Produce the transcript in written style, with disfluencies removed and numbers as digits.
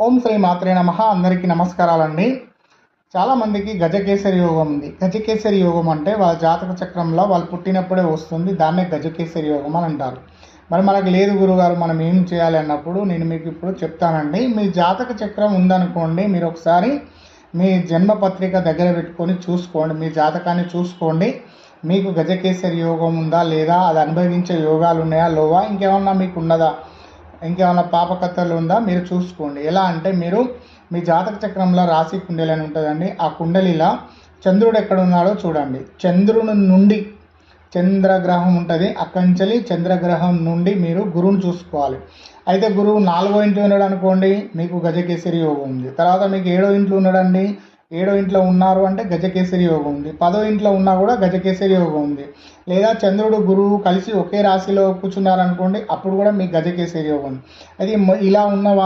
ఓం శ్రీ మాత్రే నమః. అందరికీ నమస్కారాలండి. చాలామందికి గజకేసరి యోగం ఉంది. గజకేసరి యోగం అంటే వాళ్ళ జాతక చక్రంలో వాళ్ళు పుట్టినప్పుడే వస్తుంది. దాన్నే గజకేసరి యోగం అని అంటారు. మరి మనకు లేదు గురుగారు, మనం ఏం చేయాలి అన్నప్పుడు నేను మీకు ఇప్పుడు చెప్తానండి. మీ జాతక చక్రం ఉందనుకోండి, మీరు ఒకసారి మీ జన్మపత్రిక దగ్గర పెట్టుకొని చూసుకోండి, మీ జాతకాన్ని చూసుకోండి. మీకు గజకేసరి యోగం ఉందా లేదా, అది అనుభవించే యోగాలు ఉన్నాయా లోవా, ఇంకేమన్నా మీకు ఉన్నదా, ఇంకేమైనా పాపకథలు ఉందా మీరు చూసుకోండి. ఎలా అంటే మీరు మీ జాతక చక్రంలో రాశి కుండలి అని ఉంటుందండి. ఆ కుండలిలా చంద్రుడు ఎక్కడ ఉన్నాడో చూడండి. చంద్రుని నుండి చంద్రగ్రహం ఉంటుంది, అక్కడి నుంచి చంద్రగ్రహం నుండి మీరు గురువుని చూసుకోవాలి. అయితే గురువు 4వ ఇంట్లో ఉన్నాడు అనుకోండి, మీకు గజకేసరి యోగం ఉంది. తర్వాత మీకు 7వ ఇంట్లో ఉన్నాడండి, 7వ ఇంట్లో ఉన్నారు అంటే గజకేసరి యోగం ఉంది. 10వ ఇంట్లో ఉన్నా కూడా గజకేసరి యోగం ఉంది. లేదా చంద్రుడు గురువు కలిసి ఒకే రాశిలో కూర్చున్నారనుకోండి, అప్పుడు కూడా మీకు గజకేసరి యోగం ఉంది. అది ఇలా ఉన్న